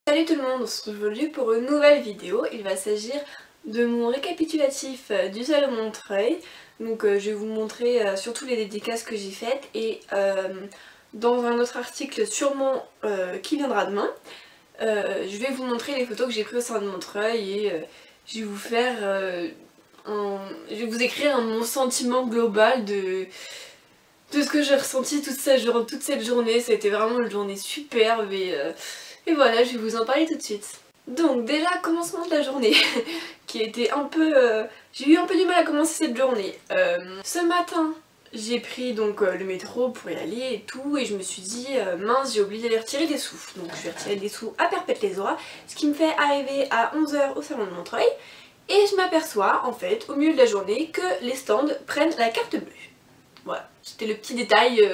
Salut tout le monde, on se retrouve aujourd'hui pour une nouvelle vidéo. Il va s'agir de mon récapitulatif du Salon Montreuil. Donc je vais vous montrer surtout les dédicaces que j'ai faites et dans un autre article sûrement qui viendra demain, je vais vous montrer les photos que j'ai prises au Salon de Montreuil et je vais vous faire je vais vous écrire mon sentiment global de ce que j'ai ressenti toute cette journée. Ça a été vraiment une journée superbe et voilà, je vais vous en parler tout de suite. Donc déjà, commencement de la journée, qui a été un peu... j'ai eu un peu du mal à commencer cette journée. Ce matin, j'ai pris donc le métro pour y aller et tout, et je me suis dit, mince, j'ai oublié d'aller retirer des sous. Donc je vais retirer des sous à Perpète-les-Oies, ce qui me fait arriver à 11 h au Salon de Montreuil, et je m'aperçois, en fait, au milieu de la journée, que les stands prennent la carte bleue. Voilà, c'était le petit détail...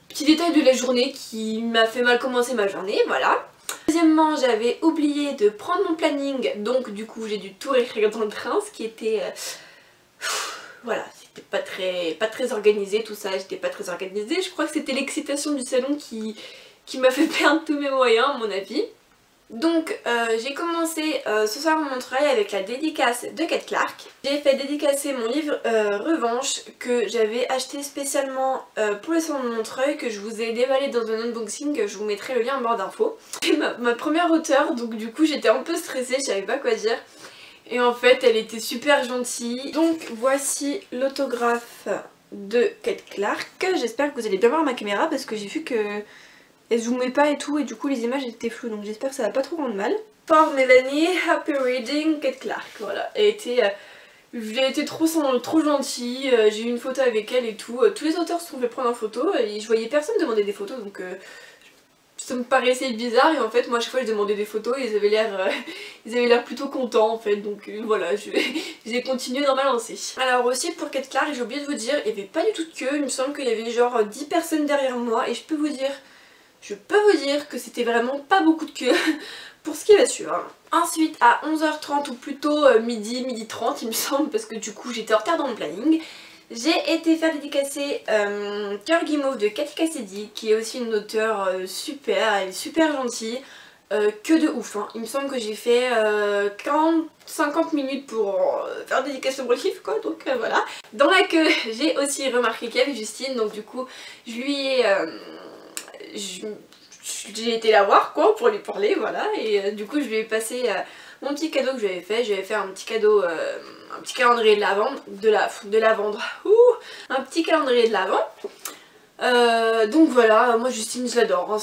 Petit détail de la journée qui m'a fait mal commencer ma journée, voilà. Deuxièmement, j'avais oublié de prendre mon planning, donc du coup j'ai dû tout réécrire dans le train, ce qui était... voilà, c'était pas très organisé tout ça, j'étais pas très organisée. Je crois que c'était l'excitation du salon qui m'a fait perdre tous mes moyens à mon avis. Donc j'ai commencé ce soir mon Montreuil avec la dédicace de Kate Clark. J'ai fait dédicacer mon livre Revanche que j'avais acheté spécialement pour le salon de Montreuil, que je vous ai dévoilé dans un unboxing, je vous mettrai le lien en barre d'infos. C'est ma première auteure, donc du coup j'étais un peu stressée, je savais pas quoi dire. Et en fait elle était super gentille. Donc voici l'autographe de Kate Clark. J'espère que vous allez bien voir ma caméra parce que j'ai vu que... elle zoomait pas et tout, et du coup les images étaient floues, donc j'espère que ça va pas trop rendre mal. For Mélanie, Happy Reading, Kate Clark, voilà. Elle a été trop gentille, j'ai eu une photo avec elle et tout. Tous les auteurs se sont fait prendre en photo, et je voyais personne demander des photos, donc ça me paraissait bizarre, et en fait moi à chaque fois je demandais des photos et ils avaient l'air plutôt contents en fait, donc voilà, j'ai continué dans ma lancée. Alors aussi pour Kate Clark, j'ai oublié de vous dire, il n'y avait pas du tout de queue, il me semble qu'il y avait genre 10 personnes derrière moi, et je peux vous dire que c'était vraiment pas beaucoup de queue pour ce qui va suivre. Ensuite à 11 h 30 ou plutôt midi 30 il me semble, parce que du coup j'étais en retard dans mon planning, j'ai été faire dédicacer Cœur Guimauve de Cathy Cassidy, qui est aussi une auteure super, elle est super gentille, que de ouf hein. Il me semble que j'ai fait 40-50 minutes pour faire dédicace au livre quoi, donc voilà. Dans la queue j'ai aussi remarqué qu'il y avait Justine, donc du coup je lui ai... j'ai été la voir quoi pour lui parler, voilà, et du coup je lui ai passé mon petit cadeau que j'avais fait un petit cadeau, un petit calendrier de l'Avent, un petit calendrier de l'Avent, donc voilà, moi Justine je l'adore, hein,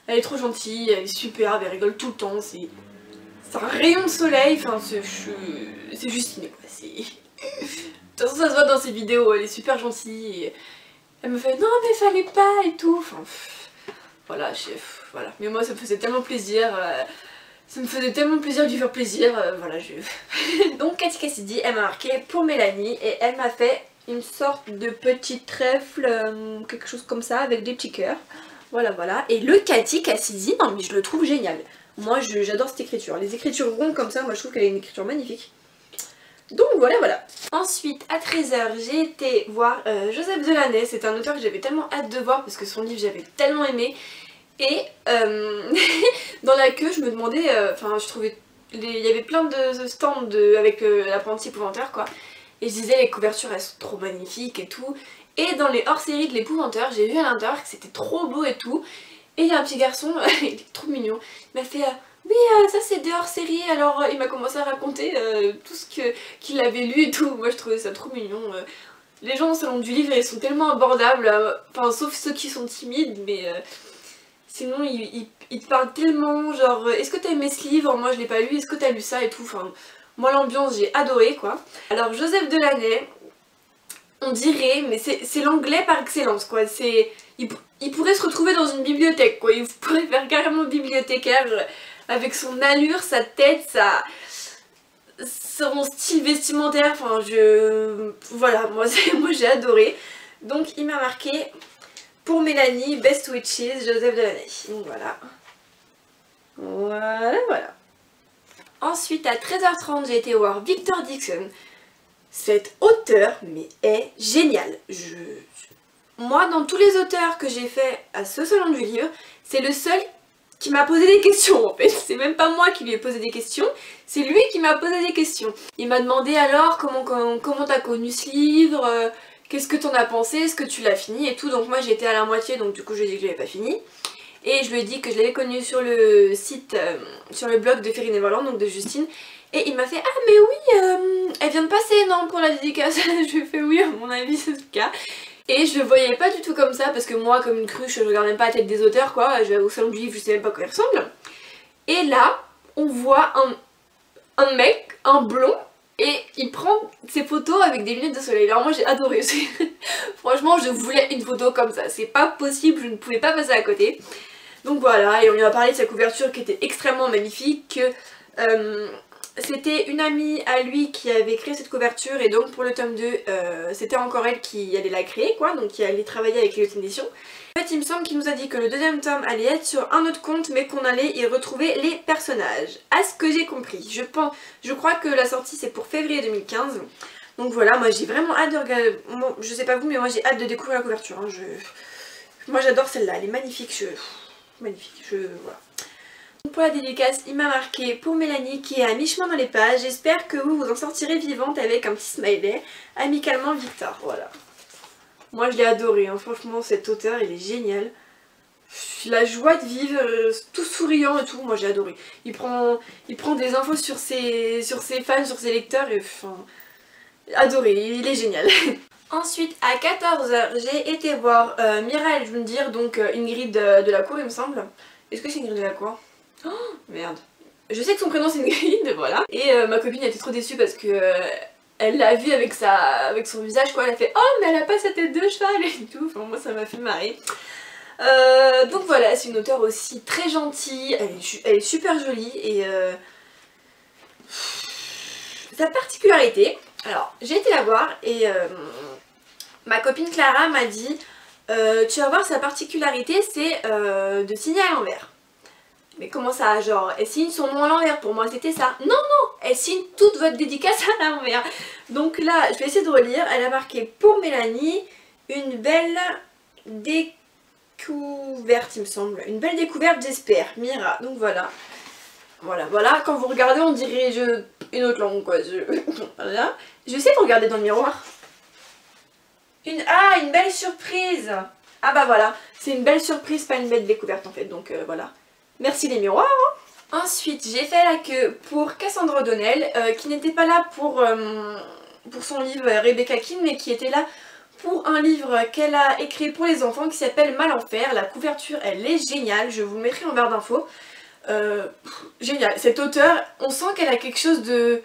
elle est trop gentille, elle est superbe, elle rigole tout le temps, c'est un rayon de soleil, enfin c'est Justine quoi, de toute façon ça se voit dans ses vidéos, elle est super gentille, et elle me fait non mais fallait pas et tout, enfin voilà, voilà. Mais moi ça me faisait tellement plaisir, de lui faire plaisir, voilà Donc Cathy Cassidy, elle m'a marqué pour Mélanie et elle m'a fait une sorte de petit trèfle, quelque chose comme ça avec des petits cœurs, voilà. Et le Cathy Cassidy, non mais je le trouve génial, moi j'adore cette écriture, les écritures rondes comme ça, moi je trouve qu'elle a une écriture magnifique. Donc voilà. Ensuite à 13 h j'ai été voir Joseph Delaney, c'est un auteur que j'avais tellement hâte de voir parce que son livre j'avais tellement aimé. Et dans la queue je me demandais, enfin je trouvais, il y avait plein de stands avec l'apprenti épouvanteur quoi. Et je disais les couvertures elles sont trop magnifiques et tout. Et dans les hors-séries de l'épouvanteur j'ai vu à l'intérieur que c'était trop beau et tout. Et il y a un petit garçon, il est trop mignon, il m'a fait... oui, ça c'est des hors-série, alors il m'a commencé à raconter tout ce qu'il avait lu et tout. Moi je trouvais ça trop mignon. Les gens au salon du livre ils sont tellement abordables, enfin sauf ceux qui sont timides, mais sinon ils te parlent tellement, genre est-ce que t'as aimé ce livre? Moi je l'ai pas lu, est-ce que t'as lu ça et tout. Enfin moi l'ambiance j'ai adoré quoi. Alors Joseph Delaney, on dirait, mais c'est l'anglais par excellence quoi, il pourrait se retrouver dans une bibliothèque quoi, il pourrait faire carrément bibliothécaire avec son allure, sa tête, son style vestimentaire, enfin voilà, moi j'ai adoré. Donc il m'a marqué pour Mélanie, Best Witches, Joseph Delaney. Donc voilà. Ensuite à 13 h 30 j'ai été voir Victor Dixon. Cet auteur mais est génial. moi dans tous les auteurs que j'ai fait à ce salon du livre, c'est le seul qui m'a posé des questions en fait. C'est même pas moi qui lui ai posé des questions, c'est lui qui m'a posé des questions. Il m'a demandé alors comment t'as connu ce livre, qu'est-ce que t'en as pensé, est-ce que tu l'as fini et tout. Donc moi j'étais à la moitié, donc du coup je lui ai dit que je l'avais pas fini. Et je lui ai dit que je l'avais connu sur le site, sur le blog de Fairy Neverland, donc de Justine. Et il m'a fait ah mais oui, elle vient de passer non pour la dédicace. Je lui ai fait oui, à mon avis c'est le cas. Et je le voyais pas du tout comme ça parce que moi comme une cruche je regarde même pas la tête des auteurs quoi. Je vais au salon du livre, je sais même pas à quoi il ressemble. Et là on voit un mec, un blond, et il prend ses photos avec des lunettes de soleil. Alors moi j'ai adoré. Franchement je voulais une photo comme ça, c'est pas possible, je ne pouvais pas passer à côté. Donc voilà, et on lui a parlé de sa couverture qui était extrêmement magnifique, c'était une amie à lui qui avait créé cette couverture et donc pour le tome 2 c'était encore elle qui allait la créer quoi, donc qui allait travailler avec les éditions. En fait il me semble qu'il nous a dit que le deuxième tome allait être sur un autre compte mais qu'on allait y retrouver les personnages. À ce que j'ai compris, je crois que la sortie c'est pour février 2015. Donc voilà, moi j'ai vraiment hâte de regarder, bon, je sais pas vous mais moi j'ai hâte de découvrir la couverture. Hein. Moi j'adore celle-là, elle est magnifique, magnifique, voilà. Pour la dédicace, il m'a marqué pour Mélanie qui est à mi-chemin dans les pages. J'espère que vous en sortirez vivante avec un petit smiley. Amicalement Victor, voilà. Moi je l'ai adoré, hein. Franchement cet auteur il est génial. La joie de vivre, tout souriant et tout, moi j'ai adoré. Il prend des infos sur ses fans, sur ses lecteurs et enfin... Adoré, il est génial. Ensuite à 14 h j'ai été voir Mira et Jundir, donc Ingrid de la cour il me semble. Est-ce que c'est Ingrid de la cour? Oh merde. Je sais que son prénom c'est Ingrid, voilà. Et ma copine était trop déçue parce que elle l'a vu avec son visage quoi, elle a fait oh mais elle a pas sa tête de cheval et tout, enfin moi ça m'a fait marrer. Donc voilà, c'est une auteure aussi très gentille, elle est super jolie et sa particularité, alors j'ai été la voir et ma copine Clara m'a dit tu vas voir sa particularité c'est de signer à l'envers. Mais comment ça, genre, elle signe son nom à l'envers, pour moi c'était ça. Non, non, elle signe toute votre dédicace à l'envers. Donc là, je vais essayer de relire, elle a marqué pour Mélanie, une belle découverte il me semble. Une belle découverte j'espère, Mira. Donc voilà. Voilà, quand vous regardez on dirait une autre langue quoi. Voilà. Je vais essayer de regarder dans le miroir. Ah, une belle surprise. Ah bah voilà, c'est une belle surprise, pas une belle découverte en fait, donc voilà. Merci les miroirs. Hein. Ensuite, j'ai fait la queue pour Cassandra O'Donnell, qui n'était pas là pour son livre Rebecca King, mais qui était là pour un livre qu'elle a écrit pour les enfants qui s'appelle Malenfer. La couverture, elle est géniale, je vous le mettrai en barre d'infos. Génial, cette auteure, on sent qu'elle a quelque chose de...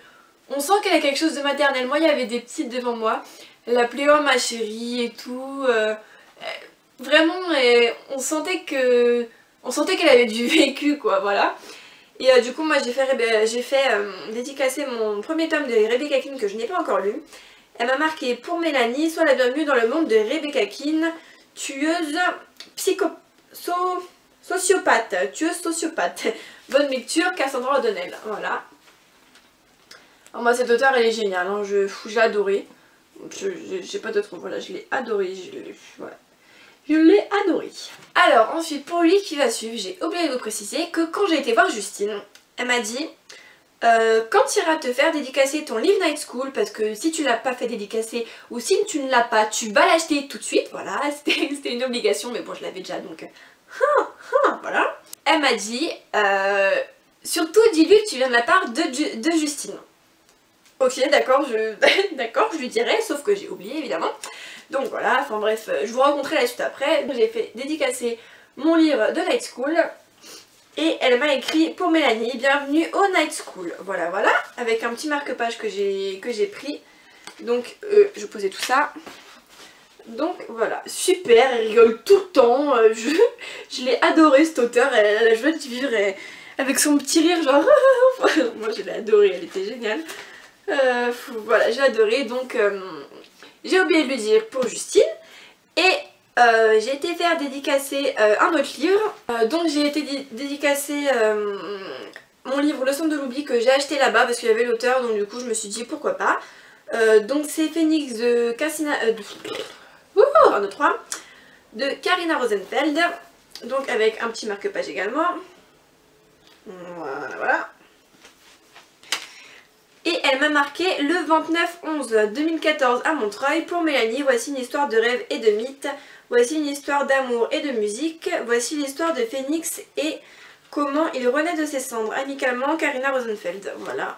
maternel. Moi, il y avait des petites devant moi. Elle l'appelait oh ma chérie et tout. Vraiment, on sentait qu'elle avait du vécu quoi, voilà. Et du coup moi j'ai fait dédicacer mon premier tome de Rebecca King que je n'ai pas encore lu. Elle m'a marqué pour Mélanie, sois la bienvenue dans le monde de Rebecca King, tueuse sociopathe. Bonne lecture, Cassandra O'Donnell, voilà. Alors moi cette auteure elle est géniale, hein. Je l'ai adorée. J'ai pas d'autres mots, voilà, je l'ai adorée, voilà. Je l'ai adoré. Alors ensuite pour lui qui va suivre, j'ai oublié de vous préciser que quand j'ai été voir Justine, elle m'a dit quand tu iras te faire dédicacer ton livre Night School, parce que si tu l'as pas fait dédicacer ou si tu ne l'as pas, tu vas l'acheter tout de suite, voilà, c'était une obligation mais bon je l'avais déjà donc voilà. Elle m'a dit surtout dis-lui que tu viens de la part de Justine. Ok d'accord, je lui dirai, sauf que j'ai oublié évidemment. Donc voilà, enfin bref, je vous raconterai la suite après. J'ai fait dédicacer mon livre de Night School. Et elle m'a écrit pour Mélanie, bienvenue au Night School. Voilà, voilà, avec un petit marque-page que j'ai pris. Donc je posais tout ça. Donc voilà, super, elle rigole tout le temps. Je l'ai adorée cette auteure, elle a la joie de vivre avec son petit rire genre... Moi je l'ai adorée, elle était géniale. Voilà, j'ai adoré, donc j'ai oublié de lui dire pour Justine. Et j'ai été faire dédicacer un autre livre. Donc j'ai été dédicacer mon livre Le Centre de l'Oubli que j'ai acheté là-bas parce qu'il y avait l'auteur, donc du coup je me suis dit pourquoi pas. Donc c'est Phoenix de Cassina... 1, 2, 3. de Karina Rosenfeld, donc avec un petit marque-page également. Voilà, voilà. Et elle m'a marqué le 29/11/2014 à Montreuil. Pour Mélanie, voici une histoire de rêve et de mythe. Voici une histoire d'amour et de musique. Voici l'histoire de Phénix et comment il renaît de ses cendres. Amicalement, Karina Rosenfeld. Voilà.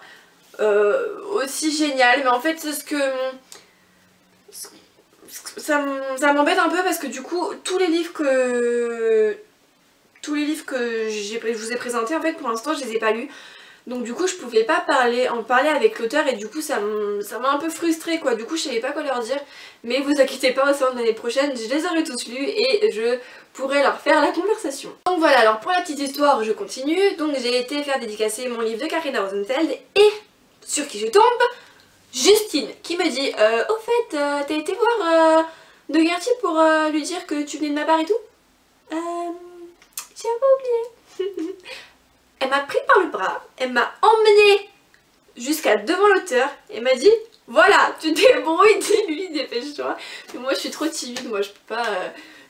Aussi génial, mais en fait c'est ce que... Ça m'embête un peu parce que du coup tous les livres que je vous ai présentés, en fait pour l'instant je les ai pas lus. Donc du coup je pouvais pas en parler avec l'auteur et du coup ça m'a un peu frustrée quoi. Du coup je savais pas quoi leur dire. Mais vous inquiétez pas, au sein de l'année prochaine je les aurai tous lus et je pourrai leur faire la conversation. Donc voilà, alors pour la petite histoire je continue. Donc j'ai été faire dédicacer mon livre de Karina Rosenfeld et sur qui je tombe, Justine qui me dit au fait t'as été voir De Guerty pour lui dire que tu venais de ma part et tout? J'avais oublié. Elle m'a pris par le bras, elle m'a emmenée jusqu'à devant l'auteur et m'a dit voilà, tu te débrouilles, dis-lui, dépêche-toi. Mais moi je suis trop timide, moi je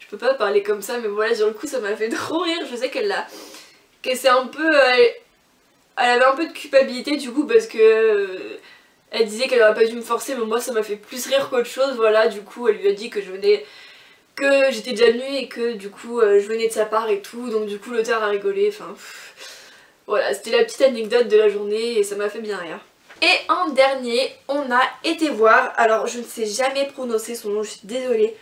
peux pas parler comme ça, mais voilà, sur le coup ça m'a fait trop rire. Je sais qu'elle c'est un peu... elle avait un peu de culpabilité du coup parce que... elle disait qu'elle aurait pas dû me forcer, mais moi ça m'a fait plus rire qu'autre chose, voilà. Du coup elle lui a dit que j'étais déjà venue et que du coup je venais de sa part et tout, donc du coup l'auteur a rigolé, enfin... Voilà, c'était la petite anecdote de la journée et ça m'a fait bien rire. Et en dernier, on a été voir, alors je ne sais jamais prononcer son nom, je suis désolée,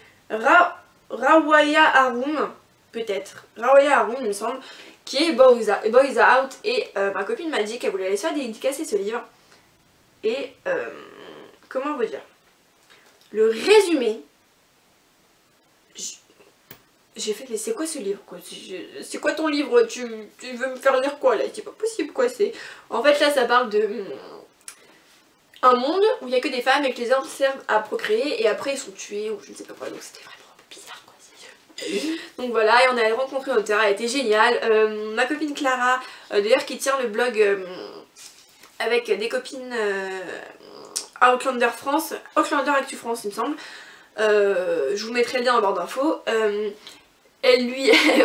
Rawaya Haroun, peut-être, Rawaya Haroun il me semble, qui est Boys Are Out, et ma copine m'a dit qu'elle voulait aller se faire dédicacer ce livre. Et comment vous dire, le résumé, j'ai fait mais c'est quoi ce livre quoi? C'est quoi ton livre? Tu veux me faire lire quoi là? C'est pas possible quoi. En fait là ça parle de un monde où il n'y a que des femmes et que les hommes servent à procréer et après ils sont tués ou je ne sais pas quoi, donc c'était vraiment bizarre quoi. Donc voilà, et on a rencontré l'auteur, elle était géniale. Ma copine Clara d'ailleurs qui tient le blog avec des copines Outlander France, Outlander Actu France il me semble. Je vous mettrai le lien en barre d'infos.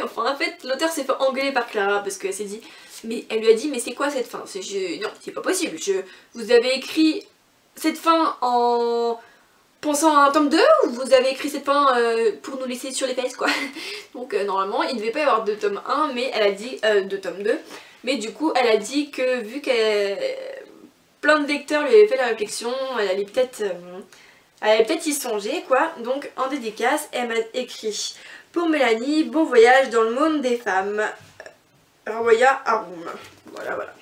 Enfin en fait l'auteur s'est fait engueuler par Clara parce qu'elle s'est dit, mais elle lui a dit mais c'est quoi cette fin? Non c'est pas possible, vous avez écrit cette fin en pensant à un tome 2 ou vous avez écrit cette fin pour nous laisser sur les fesses quoi? Donc normalement il ne devait pas y avoir de tome 1 mais elle a dit de tome 2, mais du coup elle a dit que vu que plein de lecteurs lui avaient fait la réflexion, elle allait peut-être y songer quoi, donc en dédicace elle m'a écrit: pour Mélanie, bon voyage dans le monde des femmes. Rawaya Haroun. Voilà, voilà.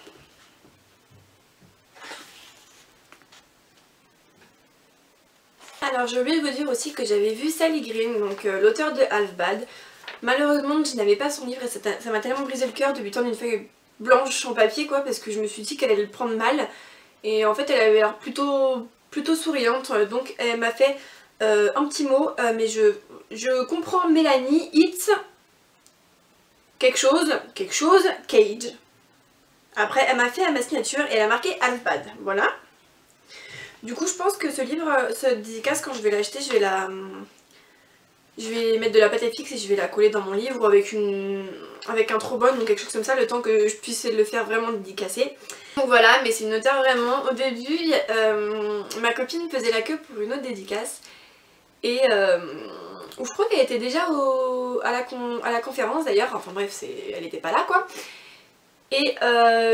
Alors j'ai oublié de vous dire aussi que j'avais vu Sally Green, donc l'auteur de Half-Bad. Malheureusement je n'avais pas son livre et ça m'a tellement brisé le cœur de lui tendre une feuille blanche en papier quoi, parce que je me suis dit qu'elle allait le prendre mal. Et en fait elle avait l'air plutôt souriante, donc elle m'a fait un petit mot, mais je comprends Mélanie, it's quelque chose, Cage. Après elle m'a fait à ma signature et elle a marqué Half-Bad, voilà. Du coup je pense que ce livre, ce dédicace quand je vais l'acheter, je vais mettre de la pâte à fixe et je vais la coller dans mon livre avec un trombone ou quelque chose comme ça, le temps que je puisse le faire vraiment dédicacer. Donc voilà, mais c'est une auteure vraiment, au début ma copine faisait la queue pour une autre dédicace et je crois qu'elle était déjà à la conférence d'ailleurs, enfin bref elle était pas là quoi. Et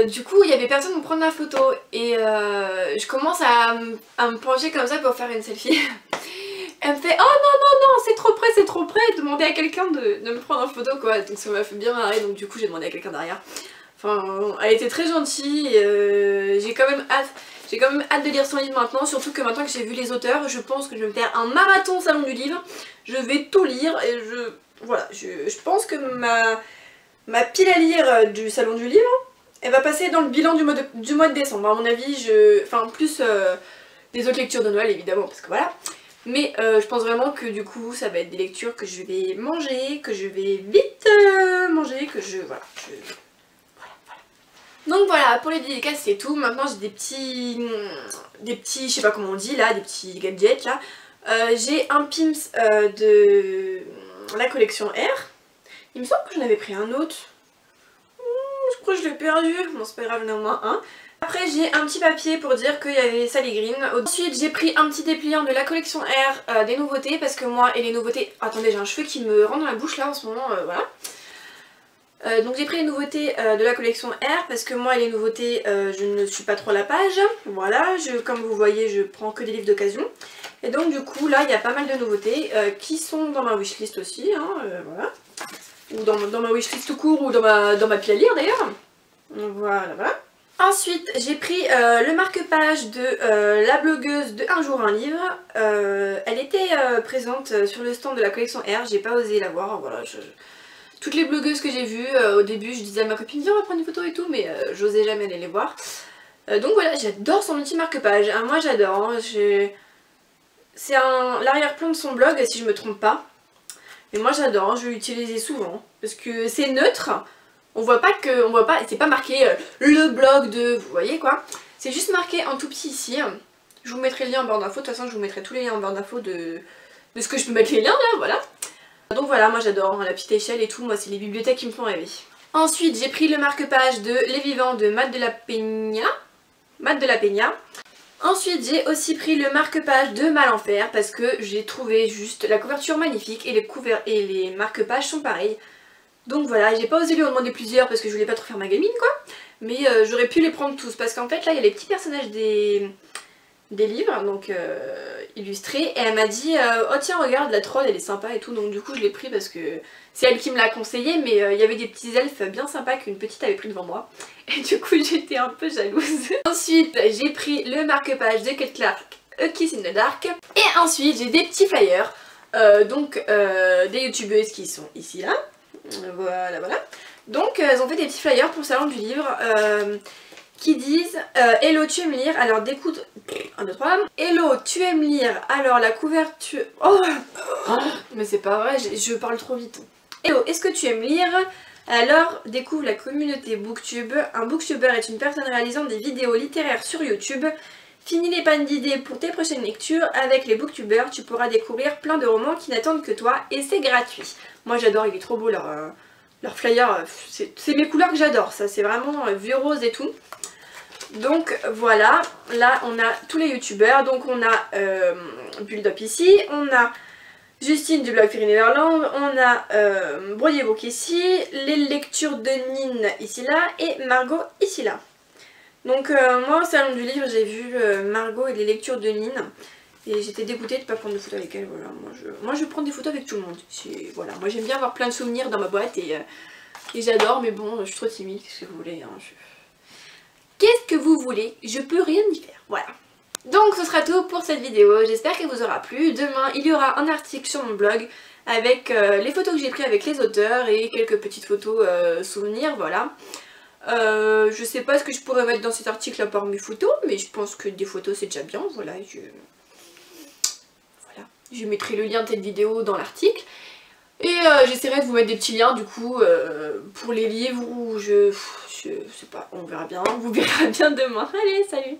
du coup il y avait personne pour prendre la photo et je commence à me pencher comme ça pour faire une selfie. Elle me fait oh non c'est trop près, demander à quelqu'un de me prendre en photo quoi, donc ça m'a fait bien marrer, donc du coup j'ai demandé à quelqu'un derrière. Enfin elle était très gentille, j'ai quand même hâte de lire son livre maintenant, surtout que maintenant que j'ai vu les auteurs, je pense que je vais me faire un marathon salon du livre, je vais tout lire et voilà, je pense que ma pile à lire du salon du livre, elle va passer dans le bilan du mois de décembre, à mon avis, enfin plus des autres lectures de Noël évidemment, parce que voilà. Mais je pense vraiment que du coup ça va être des lectures que je vais manger, que je vais vite manger, que voilà. Donc voilà, pour les dédicaces c'est tout. Maintenant j'ai des petits, je sais pas comment on dit là, des petits gadgets là. J'ai un Pim's la collection R. Il me semble que j'en avais pris un autre. Je crois que je l'ai perdu. Bon, c'est pas grave, j'en ai au moins un. Après j'ai un petit papier pour dire qu'il y avait Sally Green. Ensuite j'ai pris un petit dépliant de la collection R des nouveautés parce que moi et les nouveautés... Attendez, j'ai un cheveu qui me rentre dans la bouche là en ce moment, voilà. Donc j'ai pris les nouveautés de la collection R parce que moi et les nouveautés je ne suis pas trop à la page. Voilà, comme vous voyez je prends que des livres d'occasion. Et donc du coup là il y a pas mal de nouveautés qui sont dans ma wishlist aussi, hein, voilà. Ou dans ma wishlist tout court ou dans ma pile à lire d'ailleurs. Voilà, voilà. Ensuite j'ai pris le marque-page de la blogueuse de Un jour un livre. Elle était présente sur le stand de la collection R, j'ai pas osé la voir, voilà. Toutes les blogueuses que j'ai vues, au début je disais à ma copine viens on va prendre une photo et tout, mais j'osais jamais aller les voir. Donc voilà, j'adore son petit marque-page, hein, moi j'adore, hein, c'est l'arrière-plan de son blog si je me trompe pas. Et moi j'adore, hein, je vais l'utiliser souvent, parce que c'est neutre. On voit pas, c'est pas marqué le blog de, vous voyez quoi. C'est juste marqué en tout petit ici. Je vous mettrai le lien en barre d'infos, de toute façon je vous mettrai tous les liens en barre d'infos de ce que je peux mettre les liens là, voilà. Donc voilà, moi j'adore, hein, la petite échelle et tout, moi c'est les bibliothèques qui me font rêver. Ensuite j'ai pris le marque-page de Les Vivants de Matt de la Peña. Ensuite j'ai aussi pris le marque-page de Malenfer parce que j'ai trouvé juste la couverture magnifique et les marque-pages sont pareils. Donc voilà, j'ai pas osé lui en demander plusieurs parce que je voulais pas trop faire ma gamine quoi. Mais j'aurais pu les prendre tous parce qu'en fait là il y a les petits personnages des livres, donc illustrés. Et elle m'a dit oh tiens regarde la troll elle est sympa et tout, donc du coup je l'ai pris parce que c'est elle qui me l'a conseillé. Mais il y avait des petits elfes bien sympas qu'une petite avait pris devant moi. Et du coup j'étais un peu jalouse. Ensuite j'ai pris le marque-page de Kate Clark, A Kiss in the Dark. Et ensuite j'ai des petits flyers, des youtubeuses qui sont ici là. Voilà, voilà. Donc elles ont fait des petits flyers pour le salon du livre qui disent hello tu aimes lire, alors d'écoute 1, 2, 3. Hello tu aimes lire, alors la couverture... Oh, mais c'est pas vrai, je parle trop vite. Hello, est-ce que tu aimes lire? Alors découvre la communauté Booktube. Un booktuber est une personne réalisant des vidéos littéraires sur YouTube. Finis les pannes d'idées pour tes prochaines lectures. Avec les booktubers, tu pourras découvrir plein de romans qui n'attendent que toi et c'est gratuit. Moi j'adore, il est trop beau leur flyer, c'est mes couleurs que j'adore, ça c'est vraiment vieux rose et tout. Donc voilà, là on a tous les youtubeurs, donc on a Build Up ici, on a Justine du blog Fairy Neverland, on a Broyer Book ici, les lectures de Nine ici là et Margot ici là. Donc moi au salon du livre j'ai vu Margot et les lectures de Nine et j'étais dégoûtée de ne pas prendre de photos avec elle. Voilà, moi je prends des photos avec tout le monde. Voilà, moi j'aime bien avoir plein de souvenirs dans ma boîte et j'adore, mais bon je suis trop timide, qu'est-ce que vous voulez hein, Qu'est-ce que vous voulez, je peux rien y faire, voilà. Donc ce sera tout pour cette vidéo, j'espère qu'elle vous aura plu. Demain il y aura un article sur mon blog avec les photos que j'ai prises avec les auteurs et quelques petites photos souvenirs, voilà. Je sais pas ce que je pourrais mettre dans cet article à part mes photos, mais je pense que des photos c'est déjà bien, voilà. Je mettrai le lien de cette vidéo dans l'article. Et j'essaierai de vous mettre des petits liens du coup pour les livres ou je sais pas, on verra bien, vous verrez bien demain. Allez, salut!